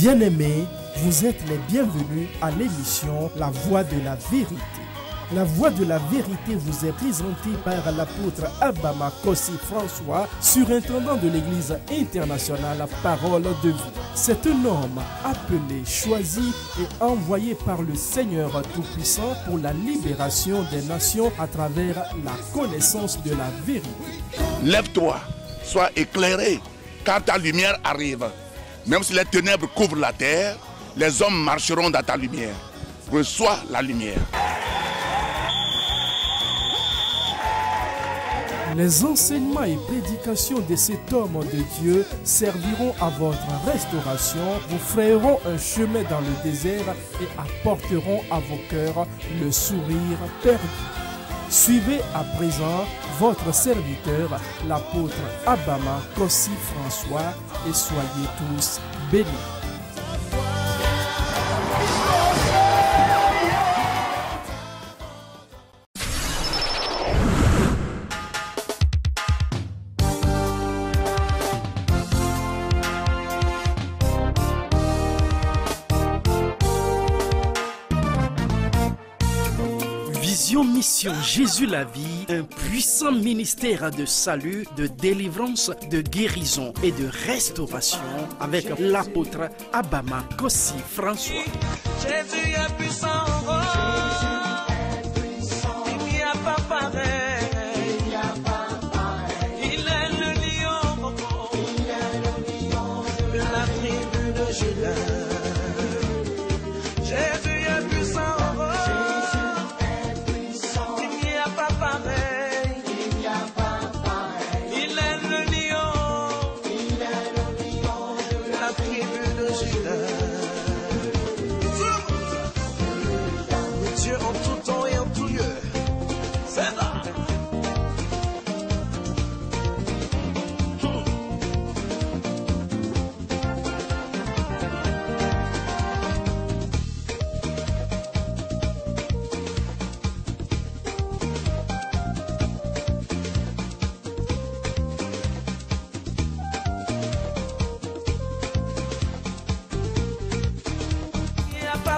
Bien-aimés, vous êtes les bienvenus à l'émission La Voix de la Vérité. La Voix de la Vérité vous est présentée par l'apôtre Abama Kossi François, surintendant de l'Église internationale Parole de Vie. C'est un homme appelé, choisi et envoyé par le Seigneur Tout-Puissant pour la libération des nations à travers la connaissance de la vérité. Lève-toi, sois éclairé, car ta lumière arrive. Même si les ténèbres couvrent la terre, les hommes marcheront dans ta lumière. Reçois la lumière. Les enseignements et prédications de cet homme de Dieu serviront à votre restauration, vous frayeront un chemin dans le désert et apporteront à vos cœurs le sourire perdu. Suivez à présent votre serviteur, l'apôtre Abama Kossi François, et soyez tous bénis. Vision Mission Jésus la vie, un puissant ministère de salut, de délivrance, de guérison et de restauration avec l'apôtre Abama Kossi François. Jésus est puissant, il n'y a pas pareil. Il est le lion de la tribu de Juda. Jésus est puissant.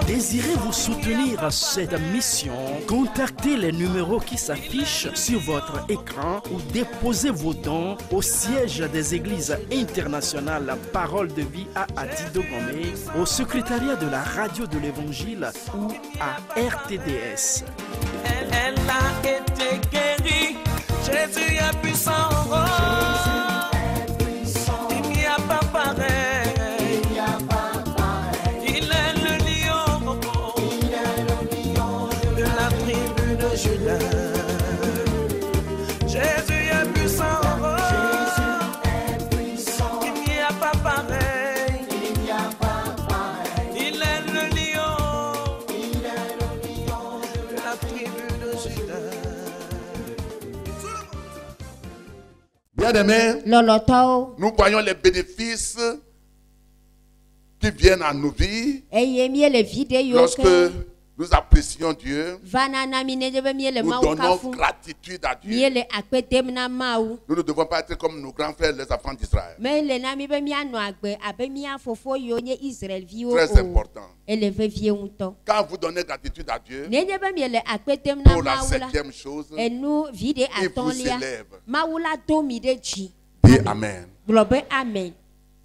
Désirez-vous soutenir cette mission? Contactez les numéros qui s'affichent sur votre écran ou déposez vos dons au siège des églises internationales Parole de Vie à Adidogomé, au secrétariat de la radio de l'Évangile ou à RTDS. Elle a été guérie, Jésus est puissant, il n'y a pas pareil. Jésus est puissant, il n'y a pas pareil. Il est le lion de la tribu de Juda. Bien-aimés, nous voyons les bénéfices qui viennent à nos vies lorsque nous apprécions Dieu, nous donnons gratitude à Dieu. Nous ne devons pas être comme nos grands frères, les enfants d'Israël. Très important. Quand vous donnez gratitude à Dieu, pour la 7e chose, il vous élève. Dis Amen.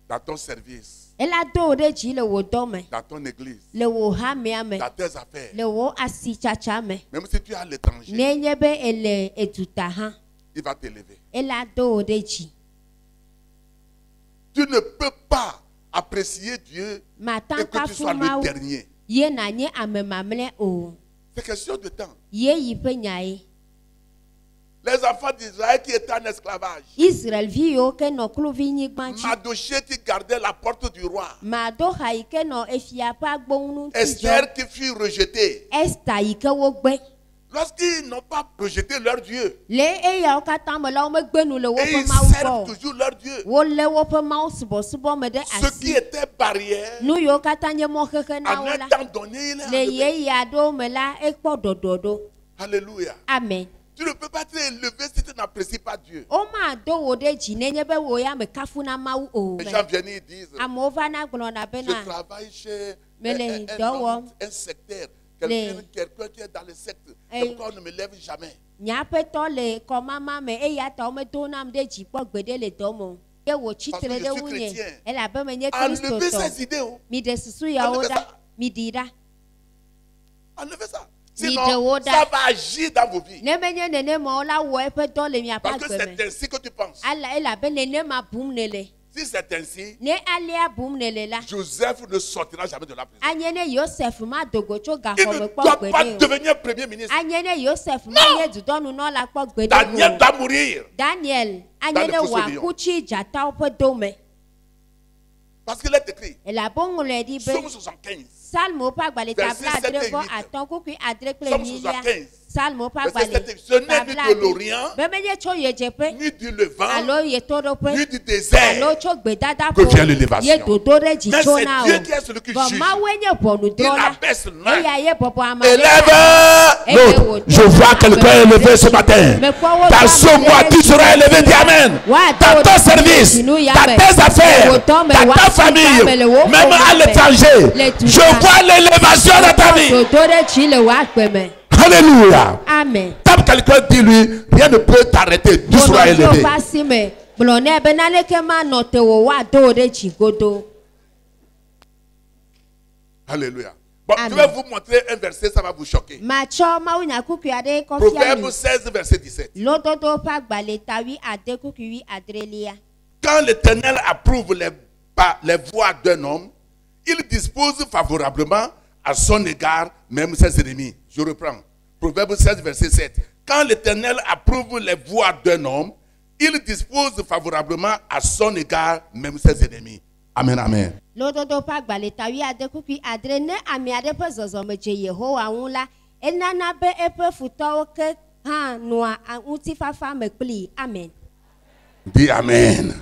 Dans ton service, dans ton église, dans tes affaires, même si tu es à l'étranger, il va t'élever. Tu ne peux pas apprécier Dieu et que tu sois le dernier. C'est question de temps. Les enfants d'Israël qui étaient en esclavage, Madoché qui gardait la porte du roi, Esther qui fut rejetée. Lorsqu'ils n'ont pas rejeté leur Dieu, et ils servent toujours leur Dieu, ce qui était barrière, en un temps donné, il est arrivé. Alléluia. Amen. Tu ne peux pas être élevé si tu n'apprécies pas Dieu. Les gens viennent et disent, je travaille chez un sectaire, quelqu'un qui est dans le secte. Pourquoi on ne me lève jamais? Enlevez ces idées. Enlevez ça. Sinon, ça va agir dans vos vies. Parce que c'est ainsi que tu penses. Si c'est ainsi, Joseph ne sortira jamais de la prison. Il ne doit pas devenir premier ministre. Non. Daniel doit mourir. Dans le fossé de lion. Parce qu'il est écrit, Psaume 75, verset 7 et 8. Psaume 75. Ce n'est ni de l'Orient, ni du Levant, ni du désert que vient l'élévation. Mais c'est Dieu qui est celui qui juge. Il abaisse l'un, élève l'autre. Je vois quelqu'un élevé ce matin. Dans ce mois, tu seras élevé, dis Amen. Dans ton service, dans tes affaires, dans ta famille, même à l'étranger. Je vois l'élévation de ta vie. Alléluia. Amen. Quand quelqu'un dit lui, rien ne peut t'arrêter, tu seras élevé. Alléluia. Bon, je vais vous montrer un verset, ça va vous choquer. Proverbe 16, verset 17. Quand l'Éternel approuve les voies d'un homme, il dispose favorablement à son égard même ses ennemis. Je reprends. Proverbe 16, verset 7. Quand l'Éternel approuve les voies d'un homme, il dispose favorablement à son égard même ses ennemis. Amen, amen. Dis amen.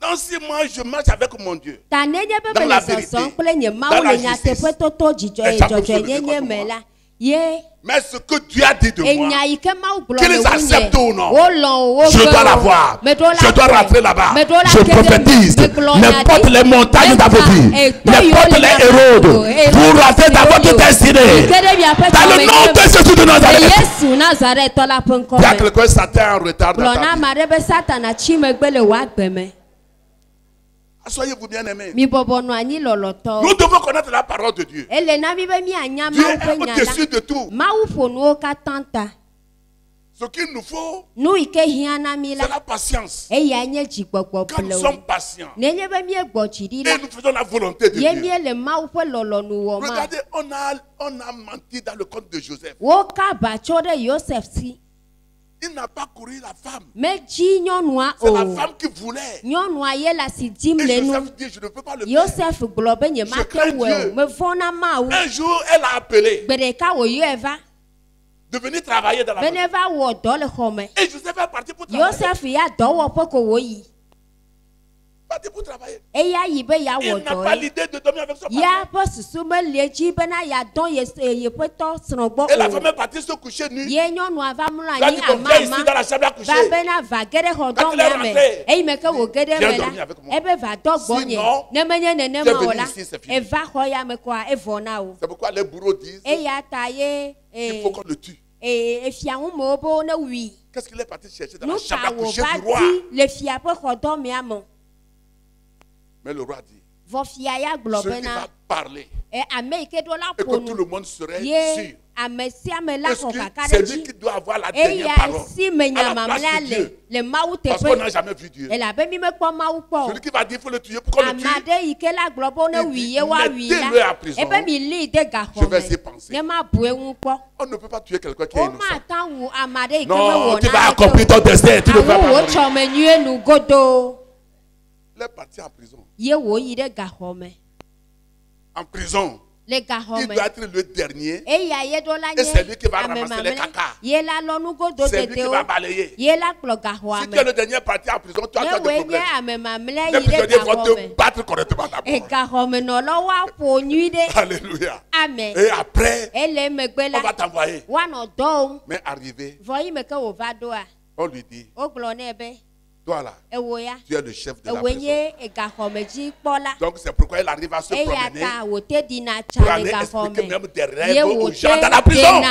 Donc si moi je marche avec mon Dieu dans la vérité, dans la justice, mais ce que Dieu a dit de moi, qu'ils acceptent ou non, je dois l'avoir. Je dois rentrer là-bas. Je prophétise n'importe les montagnes dans vos vies, n'importe les Hérodes, vous rentrez dans votre destinée. Dans le nom de Jésus de Nazareth. Il y a quelqu'un Satan en retard dans ta vie. Soyez-vous bien aimés. Nous devons connaître la parole de Dieu. Dieu est au-dessus de tout. Ce qu'il nous faut, c'est la patience. Quand nous sommes patients et nous faisons la volonté de Dieu. Regardez, on a menti dans le conte de Joseph. Il n'a pas couru la femme. C'est la femme qui voulait. Et Joseph dit, je ne peux pas le faire. Je crains Dieu. Un jour, elle a appelé de venir travailler dans la maison. Et Joseph est parti pour travailler. Parti pour travailler. Il n'a pas l'idée de dormir avec son papa. Et la femme est partie se coucher nue. Elle a dit qu'on vient ici dans la chambre à coucher. Quand il est rentré, viens dormir avec moi. Sinon, tu es venu ici, c'est fini. C'est pourquoi les bourreaux disent il faut qu'on le tue. Qu'est-ce qu'il est parti chercher dans la chambre à coucher du roi? Mais le roi dit, celui qui va parler et que tout le monde serait sûr. C'est lui qui doit avoir la dernière parole à la place de Dieu. Parce qu'on n'a jamais vu Dieu. Celui qui va dire qu'il faut le tuer, pourquoi le tuer? Il dit, mettez-le à prison. Je vais y penser. On ne peut pas tuer quelqu'un qui est innocent. Non, tu vas accomplir ton destin. Tu ne vas pas mourir. Il est parti en prison. En prison. il doit être le dernier. Et c'est lui qui va ramasser les caca. C'est lui qui va balayer. Si tu es le dernier parti en prison, tu as des problèmes. Les prisonniers vont te battre correctement d'abord. Alléluia. Amen. Et après, on va t'envoyer. Mais arrivé, on lui dit, toi là, tu es le chef de la prison. Donc c'est pourquoi il arrive à se promener pour aller expliquer même des rêves aux gens dans la prison.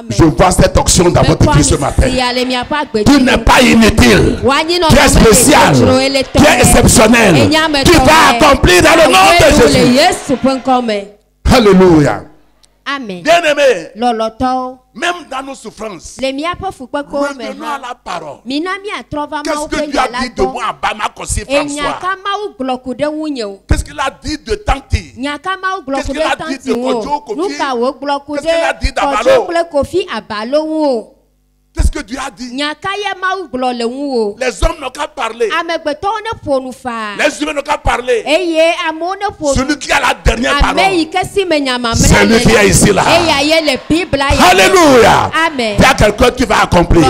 Je vois cette onction dans votre vie ce matin. Tu n'es pas inutile. Tu es spécial. Tu es exceptionnel. Tu vas accomplir dans le nom de Jésus. Alléluia. Amen. Bien aimé, même dans nos souffrances, revenons à la parole. Qu'est-ce que Dieu a dit de moi à Bama Kossi François? Qu'est-ce qu'il a dit de Tanti? Qu'est-ce qu'il a dit de Kodjo Kofi? Qu'est-ce qu'il a dit d'Abalo? Qu'est-ce que Dieu a dit? Les hommes n'ont qu'à parler. Les humains n'ont qu'à parler. Celui qui a la dernière parole, c'est lui qui est ici là. Alléluia. Il y a quelqu'un qui va accomplir.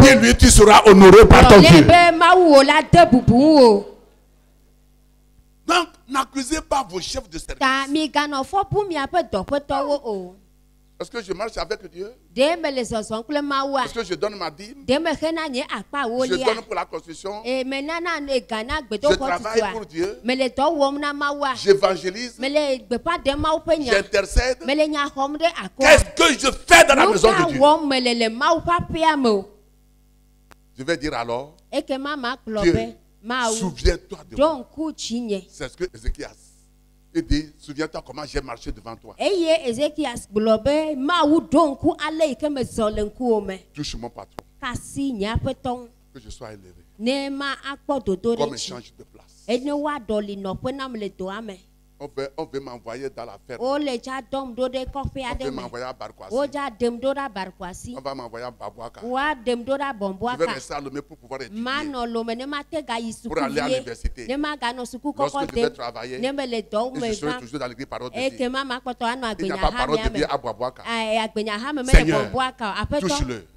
Puis lui, tu seras honoré par ton Dieu. Donc, n'accusez pas vos chefs de service. Est-ce que je marche avec Dieu? Est-ce que je donne ma dîme? Je donne pour la construction. Je travaille pour Dieu. J'évangélise. J'intercède. Qu'est-ce que je fais dans la maison de Dieu? Je vais dire alors, Dieu, souviens-toi de moi. C'est ce que Ézéchias. Il dit, souviens-toi comment j'ai marché devant toi. Touche mon patron. Que je sois élevé. Comme échange de place. On veut m'envoyer dans la ferme. On veut m'envoyer à Barkwasi. On va m'envoyer à Babouaka. Je vais rester à Lomé pour pouvoir étudier. Pour aller à l'université. Lorsque je vais travailler, et je serai toujours dans l'église parole de Dieu. Il n'y a pas parole de Dieu à Babouaka. Seigneur, touche-le.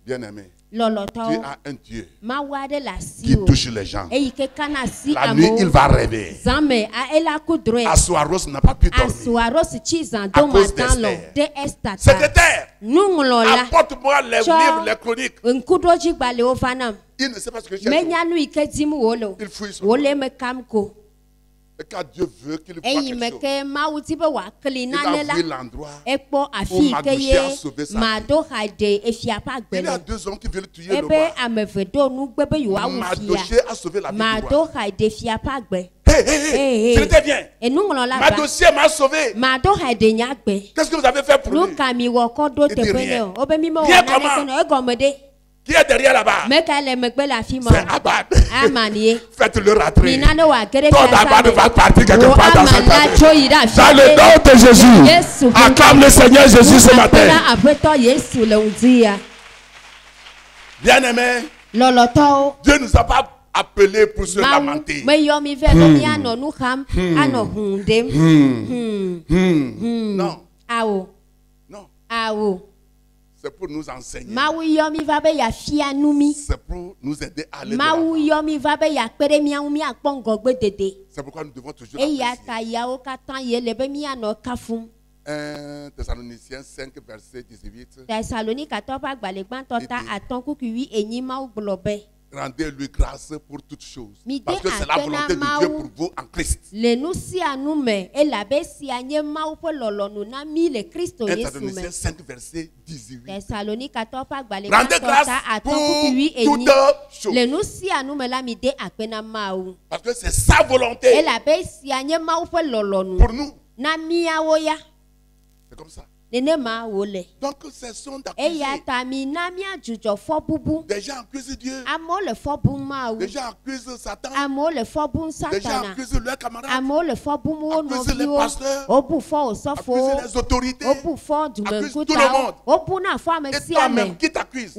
Bien-aimé. Tu as un Dieu qui touche les gens. La nuit, il va rêver. Assuaros n'a pas pu dormir à cause d'Esther. Secrétaire, apporte-moi les livres, les chroniques. Il ne sait pas ce que j'ai. Il fouille sur moi. Et quand Dieu veut qu'il voit quelque chose, il a vu l'endroit où Mardochée a sauvé sa vie. Il y a deux hommes qui veulent tuer le roi. Mardochée a sauvé la vie du roi. Hé, s'il te plaît, Mardochée m'a sauvé. Qu'est-ce que vous avez fait pour lui? Il dit rien. Rien comment? Qui est derrière là-bas? C'est Abad. Faites-le rentrer. Ton Abad va partir quelque part dans cette année. Dans le nom de Jésus. Acclame le Seigneur Jésus ce matin. Bien-aimé, Dieu ne nous a pas appelés pour se lamenter. Non. Non. C'est pour nous enseigner. C'est pour nous aider à aller de l'avant. C'est pourquoi nous devons toujours apprécier. 1 Thessaloniciens 5, verset 18. Rendez-lui grâce pour toutes choses. Parce que c'est la volonté de Dieu pour vous en Christ. 1 Thessaloniciens 5, verset 18. Rendez grâce pour toutes choses. Parce que c'est sa volonté pour nous. C'est comme ça. Donc cessons d'accuser. Des gens accusent Dieu. Des gens accusent Satan. Des gens accusent leurs camarades. Accusent les pasteurs. Accusent les autorités. Accusent tout le monde. Et toi-même, qui t'accuse?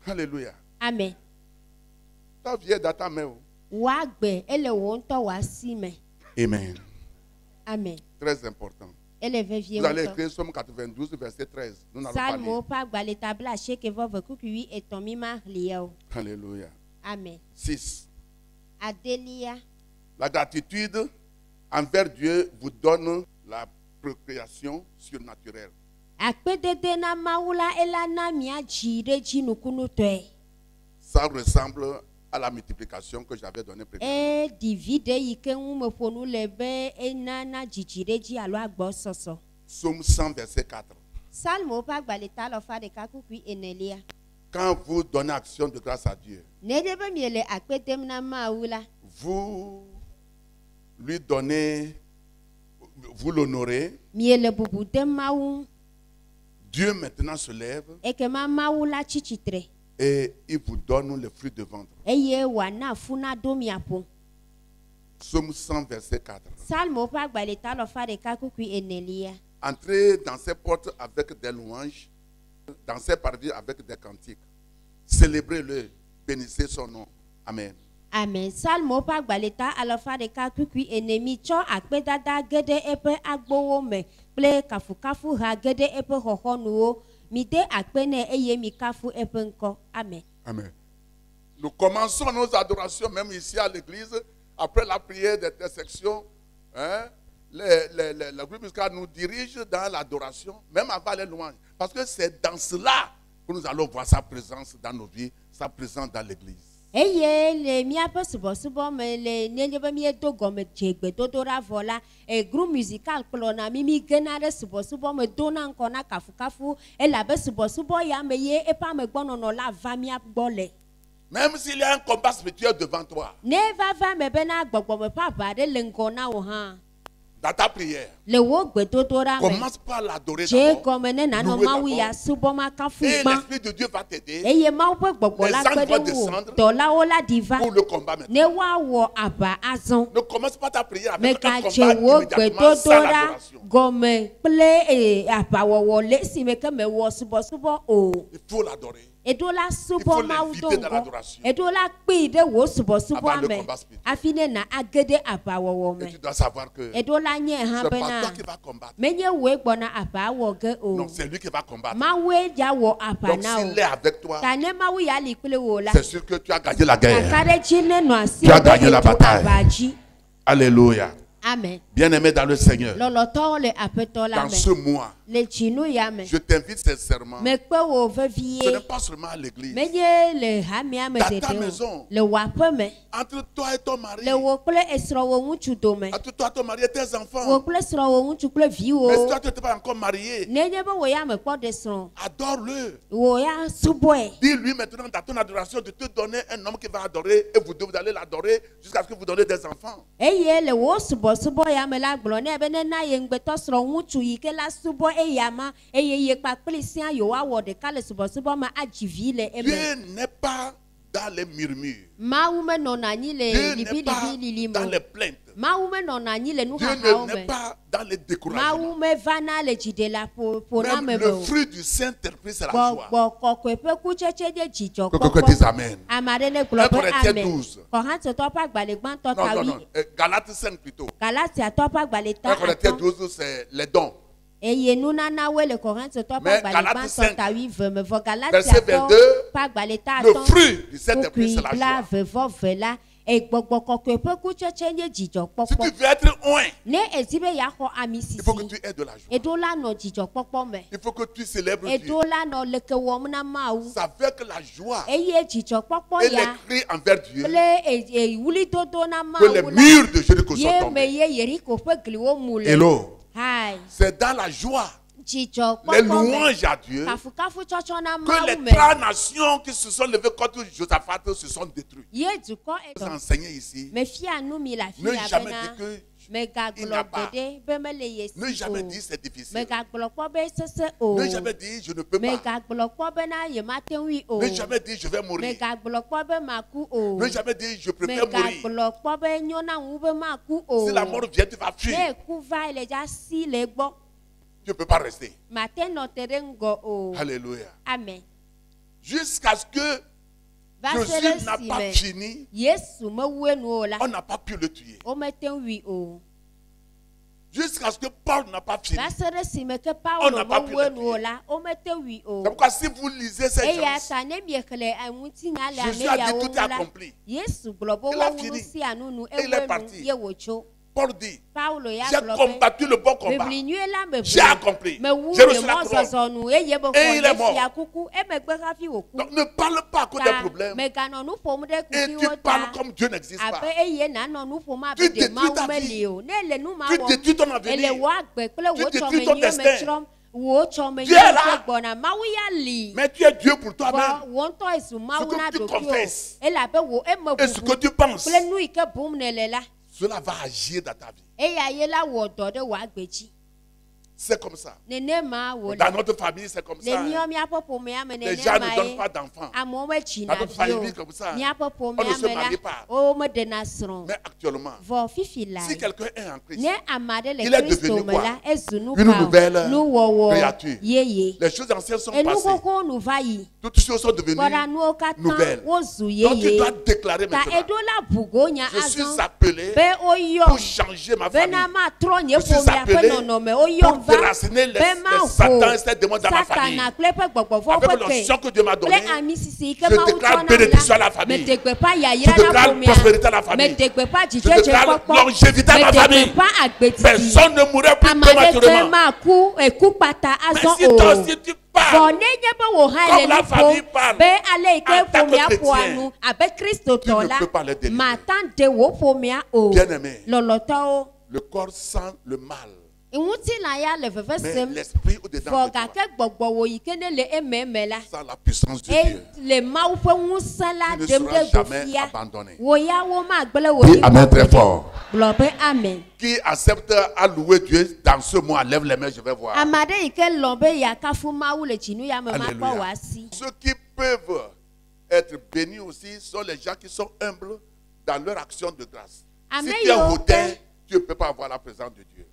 Alléluia. Amen. Ta vie est dans ta main. Amen. Amen. Très important. Vous allez écrire Somme 92, verset 13. Nous n'allons pas lire. Alléluia. Amen. 6. Adélia. La gratitude envers Dieu vous donne la procréation surnaturelle. Ça ressemble à la multiplication que j'avais donnée précédemment. Psaume 100, verset 4. Quand vous donnez action de grâce à Dieu, vous lui donnez, vous l'honorez. Dieu maintenant se lève et il vous donne le fruit de ventre. Psaume 100, verset 4. Entrez dans ses portes avec des louanges, dans ses parvis avec des cantiques. Célébrez-le, bénissez son nom. Amen. Amen. Salmo pa gbaleta alofa de kakukui enemi cho akpedada gede epe agbowome ple kafu ha gede epe hohonuo mide akpene eye mi kafu epe nko. Amen. Amen. Nous commençons nos adorations même ici à l'église après la prière d'intersection. Hein, le groupe musical nous dirige dans l'adoration, même avant les louanges. Parce que c'est dans cela que nous allons voir sa présence dans nos vies, sa présence dans l'église. Le miape subo me le nenjebe mi do gome jegbe dodora vola e groupe musical klona mimi genare subo me dona nkona kafu e labe subo ya me ye e pa me gbono no la va mi agbole. Même s'il y a un combat spirituel devant toi. Ne va me bena gbogbo me pa ba de le nkona o han. Dans ta prière, commence par l'adorer d'abord. Et l'Esprit de Dieu va t'aider. Les anges vont descendre pour le combat maintenant. Ne commence pas ta prière avec un combat immédiatement sans l'adoration. Il faut l'adorer. Il faut l'inviter dans l'adoration. Avant le combat spirituel. Et tu dois savoir que c'est pas toi qui vas combattre. Non, c'est lui qui va combattre. Donc s'il est avec toi, c'est sûr que tu as gagné la guerre. Tu as gagné la bataille. Alléluia. Amen. Bien-aimé dans le Seigneur, dans ce mois, je t'invite sincèrement. Ce n'est pas seulement à l'église. Dans ta maison, entre toi et ton mari, entre toi et ton mari et tes enfants. Mais si toi tu n'es pas encore marié, adore-le. Dis-lui maintenant dans ton adoration de te donner un homme qui va adorer et vous allez l'adorer jusqu'à ce que vous donnez des enfants. Dieu n'est pas dans les murmures. Dieu n'est pas dans les plaintes. Dieu n'est pas dans les découragements. Même le fruit du Saint-Esprit, c'est la joie. Que dis amen. 1 Corinthiens 12. Non. Galates 5 plutôt. 1 Corinthiens 12, c'est les dons. Mais Galates 5, verset 22, le fruit du Saint-Esprit, c'est la joie. Si tu veux être oint, il faut que tu aies de la joie. Il faut que tu célèbres Dieu. C'est avec la joie et les cris envers Dieu que les murs de Jéricho sont tombés. Hello. C'est dans la joie, les louanges à Dieu, que les 3 nations qui se sont levées contre Josaphat se sont détruites. Vous enseignez ici, ne jamais dire que il n'a pas. Ne jamais dire c'est difficile. Ne jamais dire je ne peux pas. Ne jamais dire je vais mourir. Ne jamais dire je préfère mourir. Si la mort vient, tu vas fuir. Tu ne peux pas rester. Alléluia. Amen. Jusqu'à ce que Jésus n'a pas fini. On n'a pas pu le tuer. Jusqu'à ce que Paul n'a pas fini. On n'a pas pu le tuer. C'est pourquoi si vous lisez cette chose, Jésus a dit tout est accompli. Il a fini. Et il est parti. Paul dit, j'ai combattu le bon combat. J'ai accompli. J'ai reçu la couronne. Et il est mort. Donc ne parle pas à cause des problèmes. Et tu parles comme Dieu n'existe pas. Tu détruis ta vie. Tu détruis ton avenir. Tu détruis ton destin. Dieu est là. Mais tu es Dieu pour toi-même. Ce que tu confesses et ce que tu penses, cela va agir dans ta vie. C'est comme ça. Dans notre famille, c'est comme ça. Les gens ne donnent pas d'enfants. Dans notre famille, comme ça. On ne se marie pas. Mais actuellement, si quelqu'un est en Christ, il est devenu quoi? Une nouvelle créature. Les choses anciennes sont passées. Toutes choses sont devenues nouvelles. Donc tu dois déclarer maintenant, je suis appelé pour changer ma famille. Je suis appelé pour déraciner les Satan et ces démons dans ma famille. Avec l'onction que Dieu m'a donnée, je déclare bénédiction à la famille. Je déclare prospérité à la famille. Je déclare longévité à ma famille. Personne ne mourrait plus prématurément. Mais si toi aussi tu parles comme la famille parle, en tant que chrétien, tu ne peux pas les délivrer. Bien-aimé, le corps sent le mal. Mais l'esprit au-dedans de toi sans la puissance de Dieu, tu ne seras jamais abandonné. Dis Amen très fort. Qui accepte à louer Dieu dans ce mois? Lève les mains, je vais voir. Alléluia. Ceux qui peuvent être bénis aussi sont les gens qui sont humbles dans leur action de grâce. Si tu es hautain, tu ne peux pas avoir la présence de Dieu.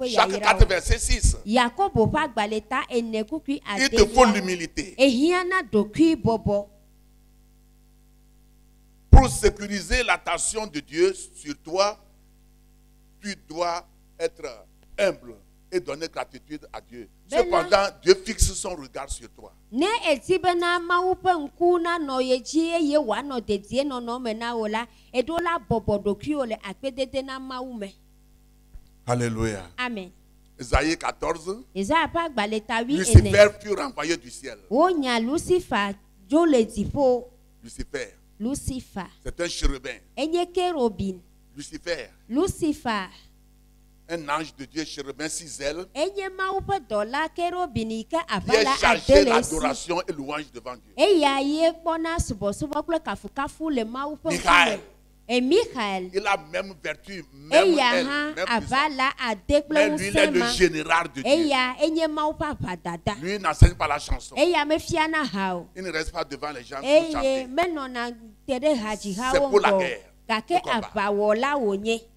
Jacques 4, verset 6. Il te faut l'humilité. Pour sécuriser l'attention de Dieu sur toi, tu dois être humble et donner gratitude à Dieu. Cependant, Dieu fixe son regard sur toi. Alléluia. Amen. Isaïe 14. Lucifer fut renvoyé du ciel. Lucifer. C'est un chérubin. Lucifer. Un ange de Dieu, chérubin, 6 ailes. Il est chargé d'adoration et louange devant Dieu. Michael. Il a même vertu, même elle, mais lui, il est le général de Dieu. Lui, il n'enseigne pas la chanson. Il ne reste pas devant les gens pour chanter. C'est pour la guerre.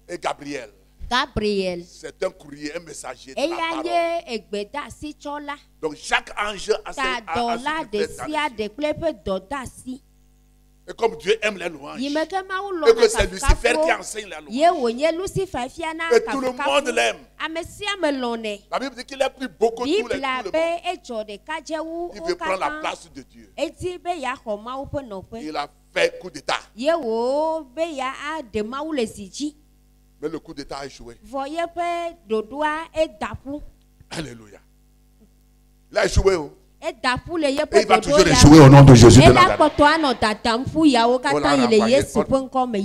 Et Gabriel. C'est un courrier, un messager de la parole. Donc chaque ange a ses et comme Dieu aime les louanges, et que c'est Lucifer qui enseigne la louange, et tout le monde l'aime. La Bible dit qu'il a pris beaucoup de tout le monde. Il veut prendre la place de Dieu. Il a fait coup d'état. Mais le coup d'état a échoué. Alléluia. Il a échoué. Et il va toujours échouer au nom de Jésus de Nazareth.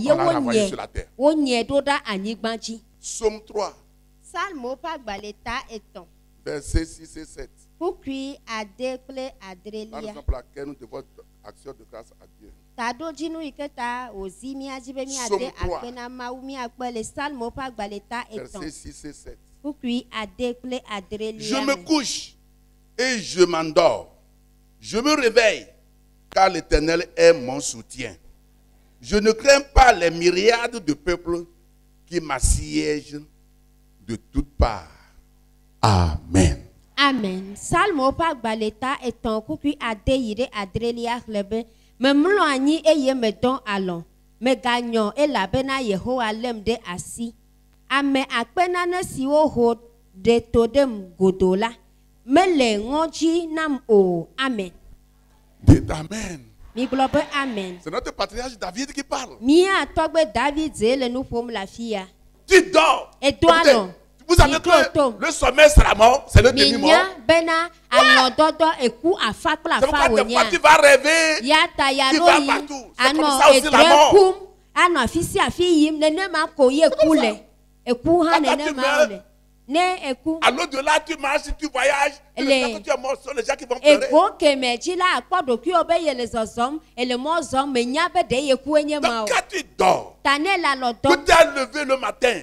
On l'a renvoyé sur la terre. Psaume 3. Verset 6 et 7. La raison pour laquelle nous devons action de grâce à Dieu. Psaume 3. Verset 6 et 7. Je me couche et je m'endors. Je me réveille, car l'Éternel est mon soutien. Je ne crains pas les myriades de peuples qui m'assiège de toutes parts. Amen. Amen. Salmo pa baleta eton kuku adeyire adrelia lebe me mlo anyi eye me don alon me ganyon e labena Yehowa lemde asi ame akpena ne siwo ho de todem godola me le ngoji nam o. Amen. Dites amen. Mi globe amen. C'est notre patriarche David qui parle. Mia togbe David zele nous pomme la fille. Tu dors. Et toi non. Vous savez que le sommeil sera mort, c'est le demi-mort. C'est pourquoi des fois tu vas rêver, tu vas partout. C'est comme ça aussi la mort. À l'au-delà, tu marches, tu voyages, tu sais que tu es mort, ce sont les gens qui vont pleurer. Donc quand tu dors, tu t'es levé le matin.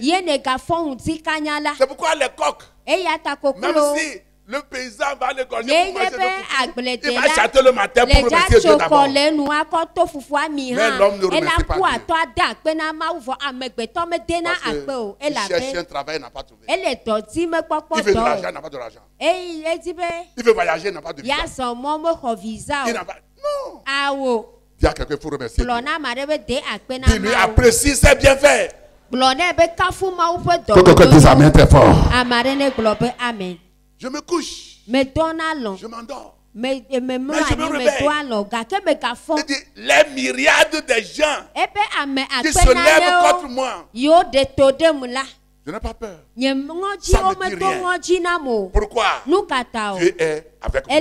C'est pourquoi les coqs, même si le paysan va aller gorger pour manger il va chanter le matin pour remercier Dieu d'abord. Mais l'homme ne remercie pas Dieu. Il cherche un travail, il n'a pas trouvé. Il veut de l'argent, il n'a pas de l'argent. Il veut voyager, il n'a pas de visa. Il n'a pas... Non. Dis à quelqu'un, il faut remercier Dieu. Dis-lui, apprécie ses bienfaits. Que quelqu'un dise amen très fort. Amen. Je me couche. Je m'endors. Mais je me réveille. Les myriades de gens qui se lèvent contre moi. Je n'ai pas peur. Ça me dit rien. Pourquoi? Dieu est avec moi.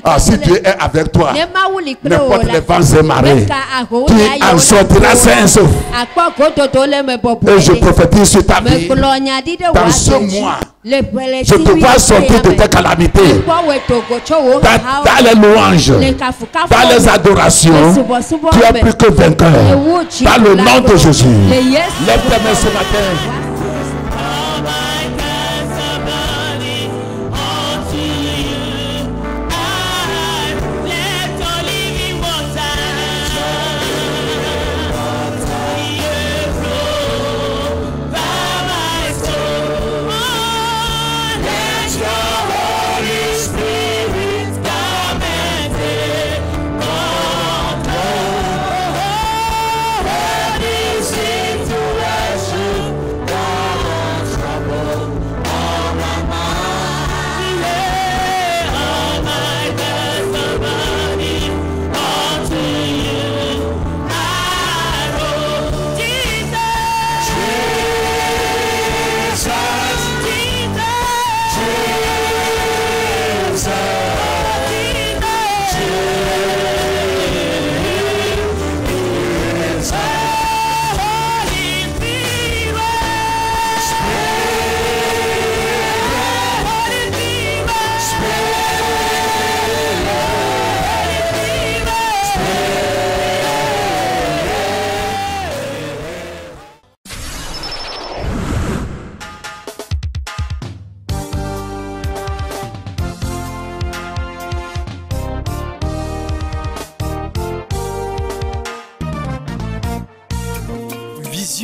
Ah, si Dieu est avec toi, n'importe les vents et marées, tu en sortiras sain et sauf. Et je prophétise sur ta vie. Dans ce mois, je te vois sortir de tes calamités. Dans les louanges, dans les adorations, tu es plus que vainqueur. Dans le nom de Jésus. Lève tes mains ce matin.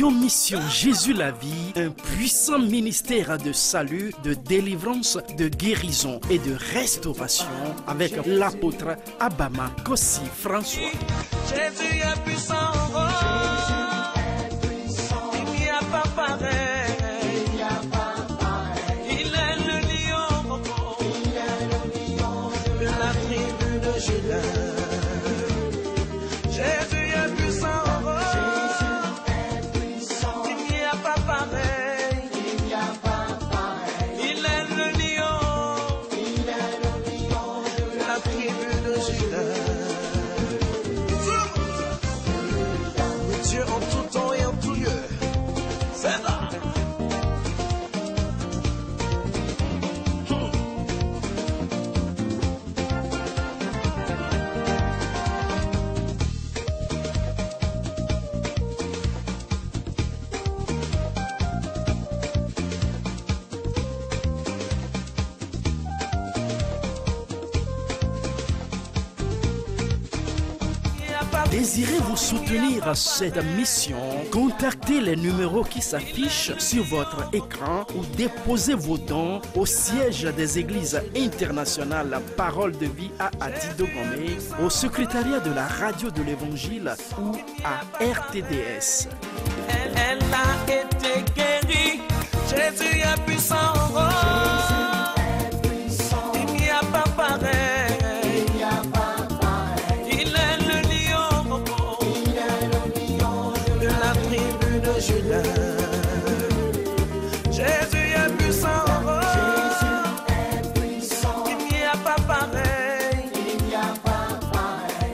Mission Jésus la vie, un puissant ministère de salut, de délivrance, de guérison et de restauration avec l'apôtre Abama Kossi François. Jésus est puissant, il n'y a pas pareil. Il est le lion de la tribu de Juda. Jésus est puissant. Désirez-vous soutenir cette mission? Contactez les numéros qui s'affichent sur votre écran ou déposez vos dons au siège des églises internationales Parole de Vie à Adi-Dogomé, au secrétariat de la radio de l'Évangile ou à RTDS. Elle a été guérie, Jésus est puissant, il n'y a pas pareil, il est le lion de la tribu de Judas. Jésus est puissant, il n'y a pas pareil,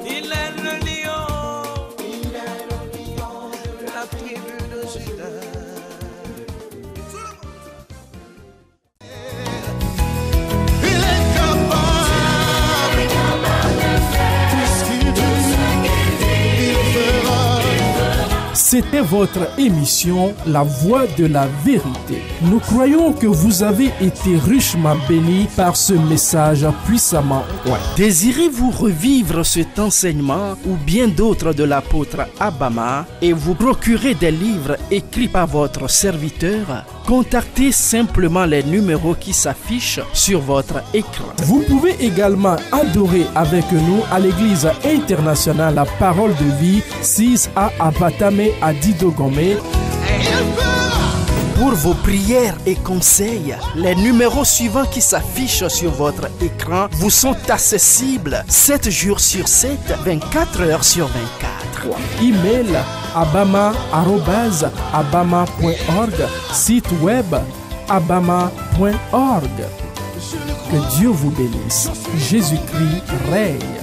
il est le lion de la tribu de Judas. C'était votre émission La Voix de la Vérité. Nous croyons que vous avez été richement bénis par ce message puissamment oint. Désirez-vous revivre cet enseignement ou bien d'autres de l'apôtre Abama et vous procurer des livres écrits par votre serviteur? Contactez simplement les numéros qui s'affichent sur votre écran. Vous pouvez également adorer avec nous à l'église internationale La Parole de Vie, 6A Abatame à Didogomé. Pour vos prières et conseils, les numéros suivants qui s'affichent sur votre écran vous sont accessibles 7 jours sur 7, 24 heures sur 24. Email abama@abama.org, site web abama.org. Que Dieu vous bénisse. Jésus-Christ règne.